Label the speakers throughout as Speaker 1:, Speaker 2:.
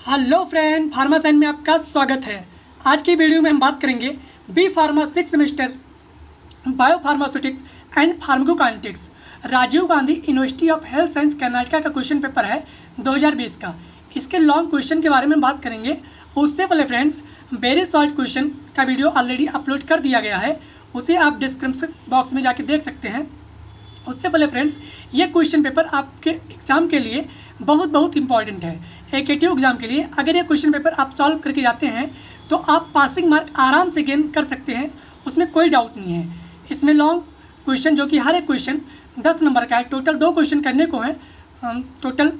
Speaker 1: Hello friend, pharma science में आपका स्वागत है। आज की वीडियो में हम बात करेंगे B pharma 6 semester biopharmaceutics and pharmacokinetics Rajiv Gandhi university of health science Karnataka का क्वेश्चन पेपर है 2020 का। इसके लॉन्ग क्वेश्चन के बारे में बात करेंगे। उससे पहले फ्रेंड्स, वेरी शॉर्ट क्वेश्चन का वीडियो ऑलरेडी अपलोड कर दिया गया है, उसे आप डिस्क्रिप्शन बॉक्स में जाके देख सकते हैं। उससे पहले फ्रेंड्स, ये क्वेश्चन पेपर आपके एग्ज़ाम के लिए बहुत इंपॉर्टेंट है। AKTU एग्ज़ाम के लिए अगर ये क्वेश्चन पेपर आप सॉल्व करके जाते हैं तो आप पासिंग मार्क आराम से गेन कर सकते हैं, उसमें कोई डाउट नहीं है। इसमें लॉन्ग क्वेश्चन, जो कि हर एक क्वेश्चन 10 नंबर का है, टोटल 2 क्वेश्चन करने को है, टोटल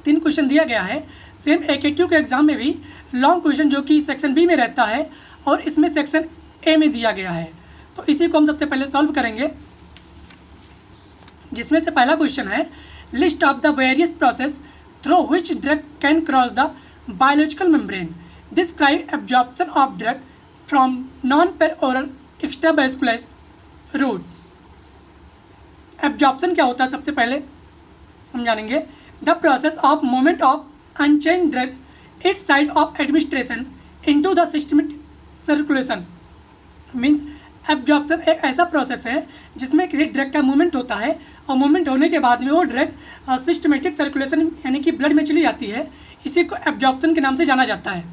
Speaker 1: 3 क्वेश्चन दिया गया है। सेम AKTU के एग्ज़ाम में भी लॉन्ग क्वेश्चन जो कि सेक्शन बी में रहता है और इसमें सेक्शन ए में दिया गया है, तो इसी को हम सबसे पहले सॉल्व करेंगे। जिसमें से पहला क्वेश्चन है, list of the various process through which drug can cross the biological membrane, describe absorption of drug from non पेर ओरल एक्स्ट्रावेस्कुलर रूट। एब्जॉर्प्शन क्या होता है सबसे पहले हम जानेंगे। The process of movement of unchanged drug its site of administration into the systematic circulation. Means absorption एक ऐसा प्रोसेस है जिसमें किसी ड्रग का मूवमेंट होता है और मूवमेंट होने के बाद में वो ड्रग सिस्टमेटिक सर्कुलेशन यानी कि ब्लड में चली जाती है। इसी को एब्जॉर्प्शन के नाम से जाना जाता है।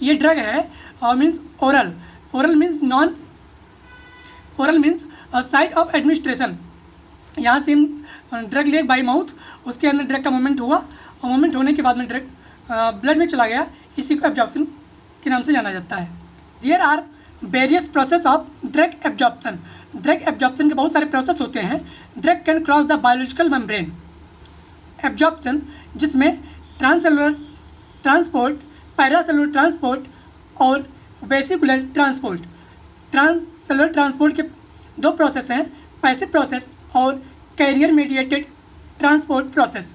Speaker 1: ये ड्रग है means oral means non oral means site of administration. यहाँ से हम ड्रग लिए बाई माउथ, उसके अंदर ड्रग का मूवमेंट हुआ और मूवमेंट होने के बाद में ड्रग ब्लड में चला गया, इसी को एब्जॉर्प्शन के नाम से जाना जाता है। There are various process of drug absorption. Drug absorption के बहुत सारे प्रोसेस होते हैं। Drug can cross the biological membrane. Absorption जिसमें ट्रांससेलुलर ट्रांसपोर्ट, पैरासेलुलर ट्रांसपोर्ट और वेसिकुलर ट्रांसपोर्ट। ट्रांससेलुलर ट्रांसपोर्ट के 2 प्रोसेस हैं, पैसिव प्रोसेस और कैरियर मीडिएटेड ट्रांसपोर्ट प्रोसेस।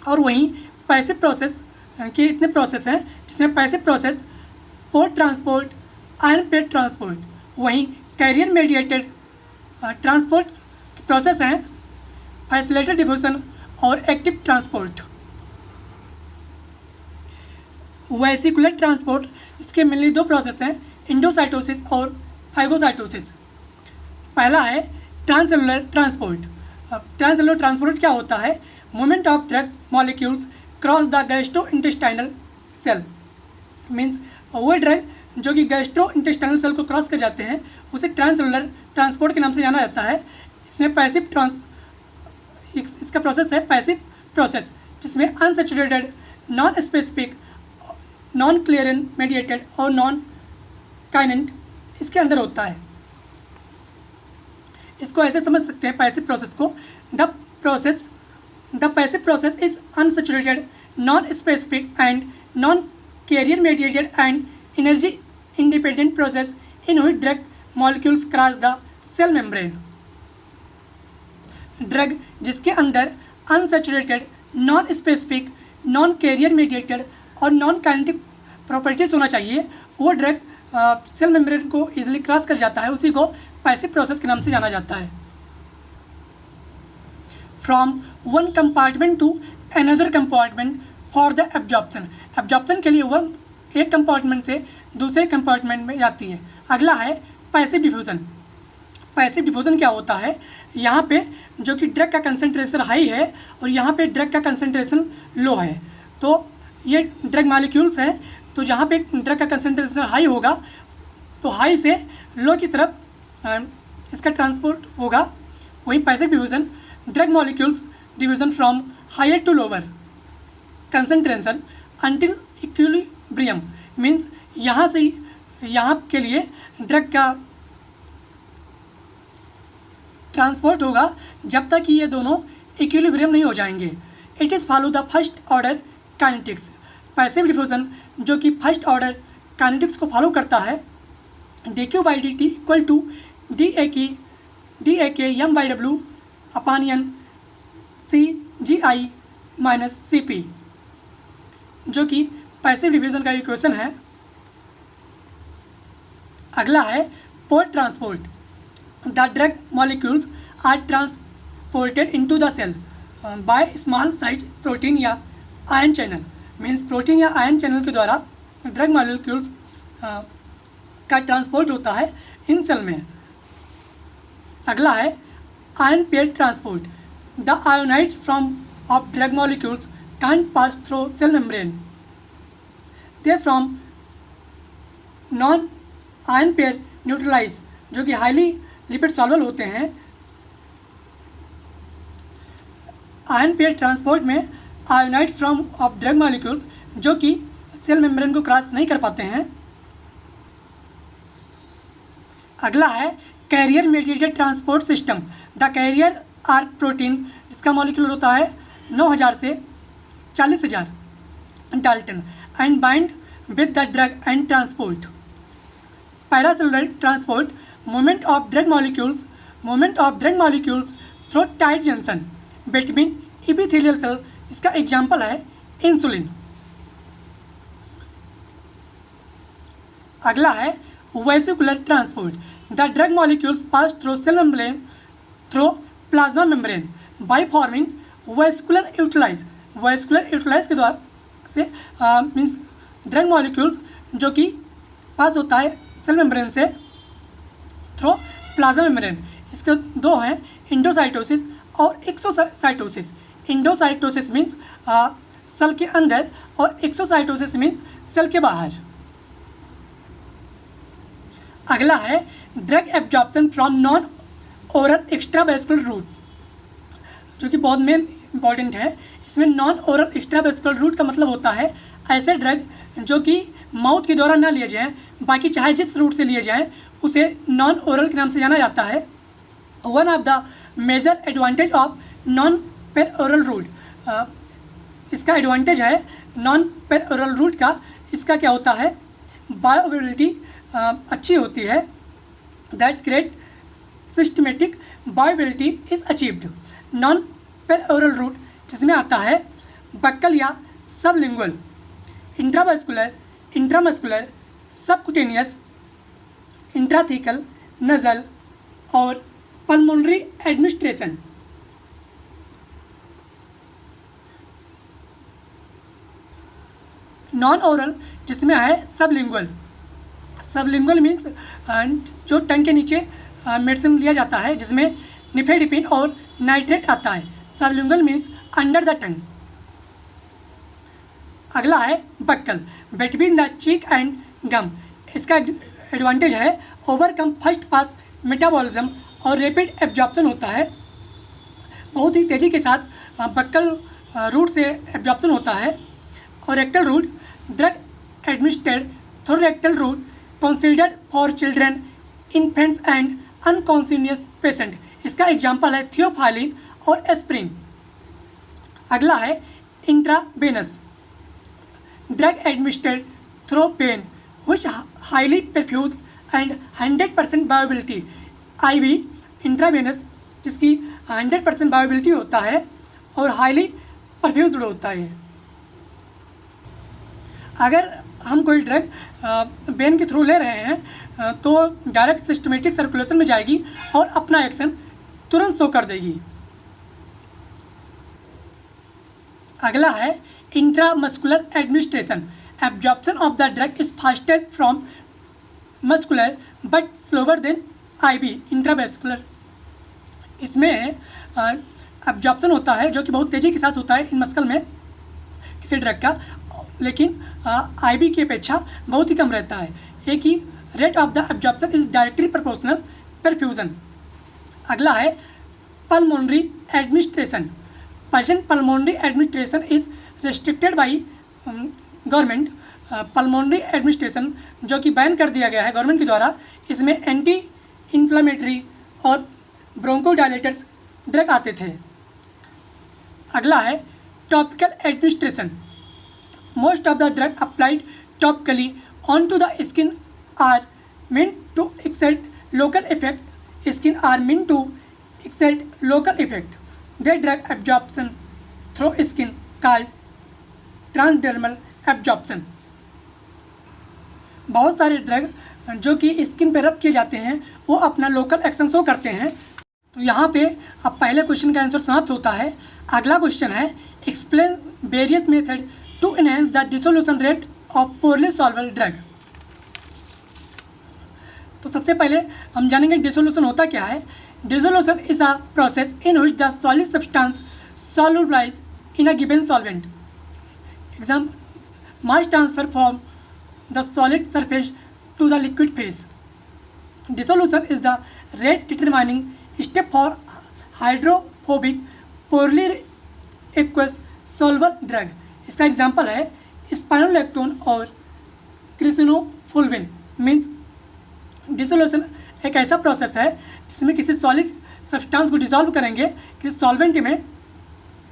Speaker 1: और वहीं पैसिव प्रोसेस के इतने प्रोसेस हैं, जिसमें passive process pore transport, ion plate transport. वहीं कैरियर मीडिएटेड ट्रांसपोर्ट प्रोसेस हैं फैसिलेटेड डिफ्यूजन और एक्टिव ट्रांसपोर्ट। वेसिकुलर ट्रांसपोर्ट, इसके मेनली 2 प्रोसेस हैं, इंडोसाइटोसिस और फाइगोसाइटोसिस। पहला है ट्रांससेलुलर ट्रांसपोर्ट। ट्रांससेलुलर ट्रांसपोर्ट क्या होता है? Movement of drug molecules cross the gastrointestinal cell. Means वो ड्रग जो कि गैस्ट्रो इंटेस्टाइनल सेल को क्रॉस कर जाते हैं, उसे ट्रांससेलुलर ट्रांसपोर्ट के नाम से जाना जाता है। इसमें इसका प्रोसेस है पैसिव प्रोसेस, जिसमें unsaturated, non specific, non carrier mediated और नॉन काइनेंट इसके अंदर होता है। इसको ऐसे समझ सकते हैं पैसिव प्रोसेस को, The passive process is unsaturated, non-specific and non-carrier mediated and energy independent process in which drug molecules cross the cell membrane. Drug जिसके अंदर unsaturated, non-specific, non-carrier mediated और non-kinetic प्रॉपर्टीज होना चाहिए, वो ड्रग सेल मेम्ब्रेन को easily cross कर जाता है, उसी को पैसिव प्रोसेस के नाम से जाना जाता है। From one compartment to another compartment for the absorption. Absorption के लिए एक कंपार्टमेंट से दूसरे कंपार्टमेंट में जाती है। अगला है पैसिव डिफ्यूजन। पैसिव डिफ्यूजन क्या होता है? यहाँ पे जो कि ड्रग का कंसंट्रेशन हाई है और यहाँ पे ड्रग का कंसंट्रेशन लो है, तो ये ड्रग मॉलिक्यूल्स हैं, तो जहाँ पे ड्रग का कंसंट्रेशन हाई होगा तो हाई से लो की तरफ इसका ट्रांसपोर्ट होगा। वहीं passive diffusion, drug molecules division from higher to lower concentration until equilibrium. Means यहाँ से यहाँ के लिए ड्रग का ट्रांसपोर्ट होगा जब तक कि ये दोनों इक्विलिब्रियम नहीं हो जाएंगे। It is follow the first order kinetics. Passive diffusion जो कि फर्स्ट ऑर्डर काइनेटिक्स को फॉलो करता है, dQ/dt equal to dAK m/W upon n CGI minus CP, जो कि पैसिव डिफ्यूजन का इक्वेशन है। अगला है pore transport. The drug molecules are transported into the cell. By small size protein या आयन चैनल, मीन्स प्रोटीन या ion channel के द्वारा ड्रग मॉलिक्यूल्स का ट्रांसपोर्ट होता है इन सेल में। अगला है ion pair transport. The ionized from of drug molecules can't pass through cell membrane. They from non ion pair neutralize, जो कि हाईली लिपिड सॉल्वल होते हैं। आयन पेयर ट्रांसपोर्ट में आयोनाइड फ्रॉम ऑफ ड्रग मॉलिक्यूल्स जो कि सेल मेम्ब्रेन को cross नहीं कर पाते हैं। अगला है carrier mediated transport system. The carrier are protein जिसका मॉलिक्यूल होता है 9000 से 40,000 dalton and bind with the drug and transport. Paracellular transport movement of drug molecules through tight junction between epithelial cell, इसका एग्जाम्पल है इंसुलिन। अगला है vesicular transport. The drug molecules pass through cell membrane through plasma membrane by forming vesicular utilise के द्वारा से means drug molecules जो कि पास होता है सेल मेम्ब्रेन से थ्रू प्लाज्मा मेम्ब्रेन। इसके दो हैं, इंडोसाइटोसिस और एक्सोसाइटोसिस। इंडोसाइटोसिस मीन्स सेल के अंदर और एक्सोसाइटोसिस मीन्स सेल के बाहर। अगला है drug absorption from non oral extravascular route, जो कि बहुत मेन इंपॉर्टेंट है। इसमें नॉन ओरल एक्स्ट्रावेस्कुलर रूट का मतलब होता है ऐसे ड्रग जो कि माउथ के द्वारा ना लिए जाएं, बाकी चाहे जिस रूट से लिए जाएं उसे नॉन ओरल के नाम से जाना जाता है। One of the major advantage of non पेर ओरल रूट, इसका एडवांटेज है नॉन पेर ओरल रूट का। इसका क्या होता है, बायोअवेलेबिलिटी अच्छी होती है। That great systematic bioavailability is achieved. Non पेर ओरल रूट जिसमें आता है बक्कल या sublingual, intravascular, intramuscular, subcutaneous, intrathecal, nasal और पल्मोनरी एडमिनिस्ट्रेशन। नॉन ओरल जिसमें है सबलिंगुअल। सबलिंगुअल मीन्स जो टंग के नीचे मेडिसिन लिया जाता है जिसमें निफेडिपिन और नाइट्रेट आता है। Sublingual means under the tongue. अगला है buccal, between the cheek and gum. इसका एडवांटेज है ओवरकम फर्स्ट पास मेटाबॉलिज्म और रैपिड एब्जॉर्प्शन होता है। बहुत ही तेज़ी के साथ बक्कल रूट से एब्जॉर्प्शन होता है। और rectal route drug administered through rectal route considered for children, infants and unconscious patient. इसका एग्जाम्पल है थियोफाइलिन और एस्प्रिन। अगला है intravenous, drug administered through vein which highly perfused and 100% bioavailability. IV intravenous जिसकी 100% बायोबिलिटी होता है और हाईली परफ्यूज्ड होता है। अगर हम कोई ड्रग वेन के थ्रू ले रहे हैं तो डायरेक्ट सिस्टमेटिक सर्कुलेशन में जाएगी और अपना एक्शन तुरंत शो कर देगी। अगला है intramuscular administration. Absorption of the drug is faster from muscular but slower than IV intravascular. इसमें एब्जॉर्प्शन होता है जो कि बहुत तेज़ी के साथ होता है इन मस्कल में किसी ड्रग का, लेकिन IV की अपेक्षा बहुत ही कम रहता है। एक ही rate of the absorption is directly proportional perfusion. अगला है pulmonary administration. Person pulmonary administration is restricted by government. Pulmonary administration जो कि बैन कर दिया गया है गवर्नमेंट के द्वारा। इसमें एंटी इन्फ्लामेटरी और ब्रोंकोडायलेटर्स ड्रग आते थे। अगला है topical administration. Most of the drug applied topically on to the skin are meant to excite local effect. Skin are meant to excite local effect. Their drug absorption through skin called transdermal absorption. बहुत सारे drug जो कि skin पर रब किए जाते हैं वो अपना लोकल एक्शन शो करते हैं तो यहाँ पे अब पहले क्वेश्चन का आंसर समाप्त होता है। अगला क्वेश्चन है explain various method to enhance the dissolution rate of poorly soluble drug. तो सबसे पहले हम जानेंगे डिसोल्यूशन होता क्या है। Dissolution is a process in which the solid substance solubilize in a given solvent. Example, mass transfer from the solid surface to the liquid phase. Dissolution is the rate determining step for hydrophobic poorly aqueous soluble drug. इसका example है स्पाइरोलैक्टोन और क्रिसिनोफुल्विन। Means dissolution एक ऐसा process है जिसमें किसी solid substance को dissolve करेंगे किसी सॉल्वेंट में,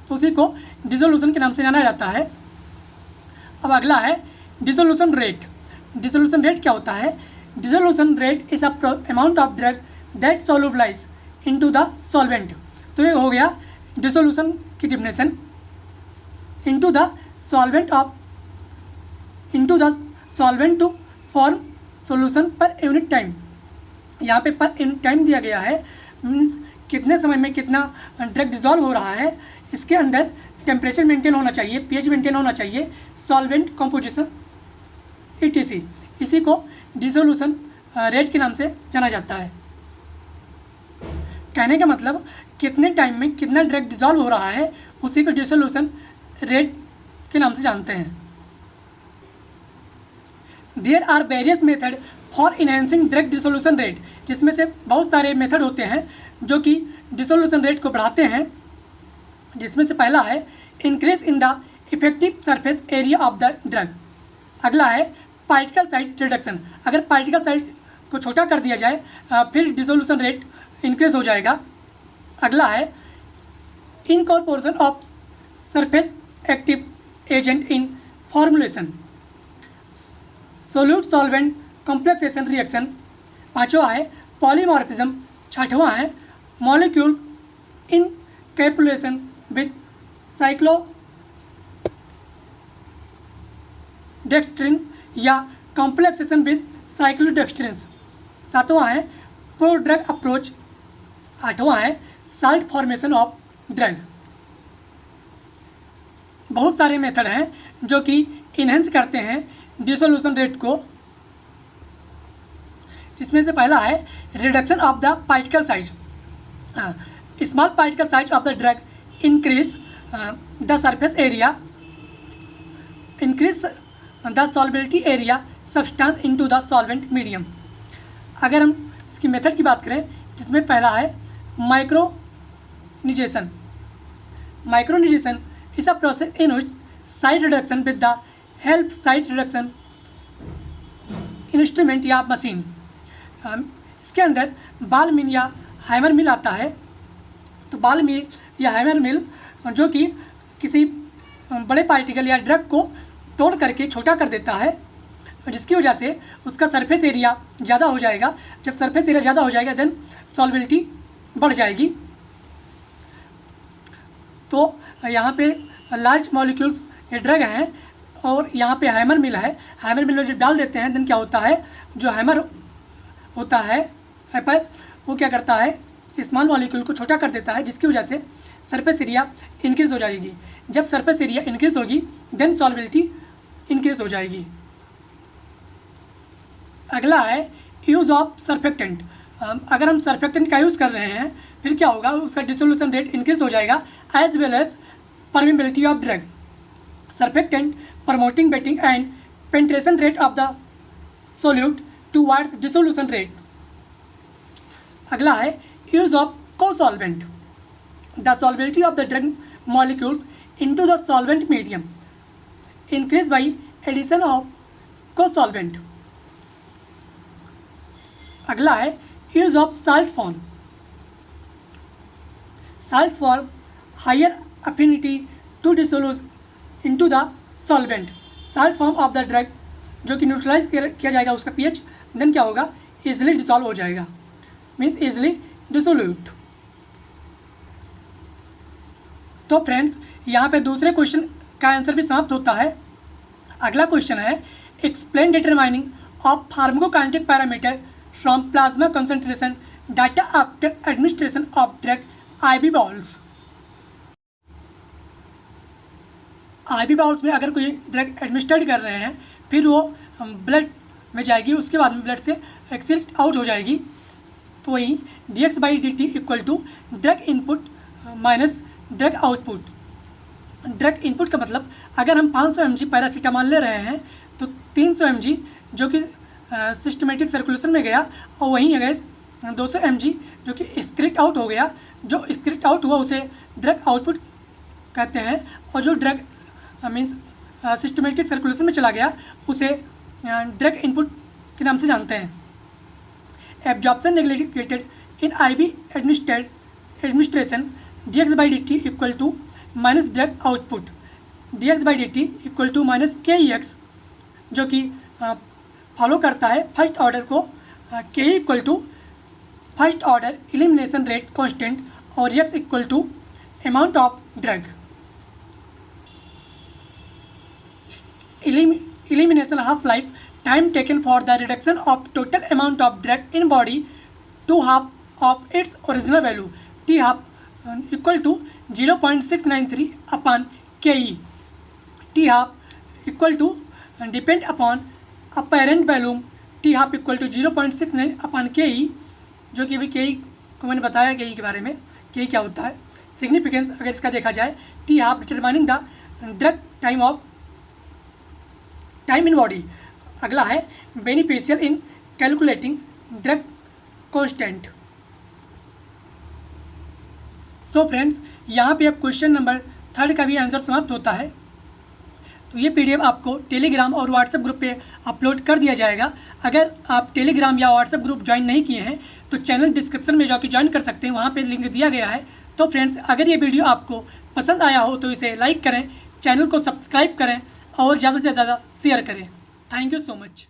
Speaker 1: तो उसी को डिसोल्यूशन के नाम से जाना जाता है। अब अगला है डिसोल्यूशन रेट। डिसोल्यूशन रेट क्या होता है? Dissolution rate is amount of drug that solubilize into the solvent. तो ये हो गया डिसोल्यूशन की definition. Into the solvent to form solution per unit time. यहाँ पे पर यूनिट टाइम दिया गया है, मीन्स कितने समय में कितना ड्रग डिसॉल्व हो रहा है। इसके अंदर टेम्परेचर मेंटेन होना चाहिए, पीएच मेंटेन होना चाहिए, सॉल्वेंट कंपोजिशन etc। इसी को डिसोल्यूशन रेट के नाम से जाना जाता है। कहने का मतलब कितने टाइम में कितना ड्रग डिसॉल्व हो रहा है उसी को डिसोल्यूशन रेट के नाम से जानते हैं। There are various method for enhancing drug dissolution rate, जिसमें से बहुत सारे मेथड होते हैं जो कि डिसोल्यूशन रेट को बढ़ाते हैं। जिसमें से पहला है increase in the effective surface area of the drug. अगला है पार्टिकल साइज रिडक्शन। अगर पार्टिकल साइज को छोटा कर दिया जाए फिर डिसोल्यूशन रेट इंक्रीज हो जाएगा। अगला है incorporation of surface active agent in formulation. Solute solvent complexation reaction. पाँचवा है पॉलीमॉर्फिज्म। छठवां है मॉलिक्यूल्स इन कैपुलेशन विथ साइक्लोडेक्स्ट्रिन या कॉम्प्लेक्सेशन विथ साइक्लोडेक्स्ट्रिन। सातवां है प्रो ड्रग अप्रोच। आठवां है साल्ट फॉर्मेशन ऑफ ड्रग। बहुत सारे मेथड हैं जो कि इनहेंस करते हैं डिसोल्यूशन रेट को। इसमें से पहला है reduction of the particle size. Small particle size of the drug increase the surface area, increase the solubility area substance into the solvent medium. अगर हम इसकी मेथड की बात करें जिसमें पहला है micronization. Micronization is a process in which side reduction with the help side reduction instrument या मशीन। इसके अंदर बॉल मिल या हैमर मिल आता है। तो बॉल मिल या हैमर मिल जो कि किसी बड़े पार्टिकल या ड्रग को तोड़ करके छोटा कर देता है, जिसकी वजह से उसका सरफेस एरिया ज़्यादा हो जाएगा। जब सरफेस एरिया ज़्यादा हो जाएगा देन सॉल्बिलिटी बढ़ जाएगी। तो यहाँ पे लार्ज मॉलिक्यूल्स ये ड्रग हैं और यहाँ पे हैमर मिल है। हैमर मिल में जब डाल देते हैं देन क्या होता है, जो हैमर होता है हैपर वो क्या करता है स्मॉल मॉलिक्यूल को छोटा कर देता है, जिसकी वजह से सरफेस एरिया इंक्रीज़ हो जाएगी। जब सरफेस एरिया इंक्रीज़ होगी देन सॉल्बिलिटी इंक्रीज़ हो जाएगी। अगला है यूज़ ऑफ सर्फेक्टेंट। अगर हम सर्फेक्टेंट का यूज़ कर रहे हैं फिर क्या होगा, उसका डिसोल्यूशन रेट इंक्रीज़ हो जाएगा as well as permeability of drug. Surfactant promoting wetting and penetration rate of the solute towards dissolution rate. अगला है use of co-solvent। The solubility of the drug molecules into the solvent medium increase by addition of co-solvent। अगला है use of salt form। Salt form higher affinity to dissolve into the solvent। Salt form of the drug जो कि neutralise किया जाएगा उसका pH, then क्या होगा easily dissolve हो जाएगा, मीन्स इजिली डिसोल्यूट। तो फ्रेंड्स यहाँ पे दूसरे क्वेश्चन का आंसर भी समाप्त होता है। अगला क्वेश्चन है explain determining of pharmacokinetic parameter from plasma concentration data after administration of drug IV bolus. IV bolus में अगर कोई ड्रग एडमिनिस्ट्रेट कर रहे हैं फिर वो ब्लड में जाएगी, उसके बाद में ब्लड से एक्सिट आउट हो जाएगी। तो वही dx/dt equal to drug input minus drug output. Drug input का मतलब अगर हम 500 mg पैरासीटामॉल ले रहे हैं तो 300 mg जो कि सिस्टमेटिक सर्कुलेशन में गया, और वहीं अगर 200 mg जो कि एक्सक्रीट आउट हो गया, जो एक्सक्रीट आउट हुआ उसे ड्रग आउटपुट कहते हैं, और जो ड्रग मीन्स सिस्टमेटिक सर्कुलेशन में चला गया उसे ड्रग इनपुट के नाम से जानते हैं। Absorption neglected in IV administration dx/dt equal to minus drug output. dx/dt equal to minus KEX जो कि फॉलो करता है फर्स्ट ऑर्डर को, Ke equal to first order elimination rate constant और X equal to amount of drug. Elimination half-life time taken for the reduction of total amount of drug in body to half of its original value, T half equal to 0.693 upon Ke. T half equal to depend upon apparent volume, T half equal to 0.69 upon Ke, जो कि अभी Ke को मैंने बताया Ke के बारे में, Ke क्या होता है। सिग्निफिकेंस अगर इसका देखा जाए, T half determining the drug time in body. अगला है beneficial in calculating drug constant. So friends, यहाँ पे अब क्वेश्चन नंबर 3 का भी आंसर समाप्त होता है। तो ये PDF आपको टेलीग्राम और व्हाट्सएप ग्रुप पे अपलोड कर दिया जाएगा। अगर आप टेलीग्राम या व्हाट्सएप ग्रुप ज्वाइन नहीं किए हैं तो चैनल डिस्क्रिप्शन में जाकर ज्वाइन कर सकते हैं, वहाँ पे लिंक दिया गया है। तो फ्रेंड्स, अगर ये वीडियो आपको पसंद आया हो तो इसे लाइक करें, चैनल को सब्सक्राइब करें और ज़्यादा से ज़्यादा शेयर करें। Thank you so much.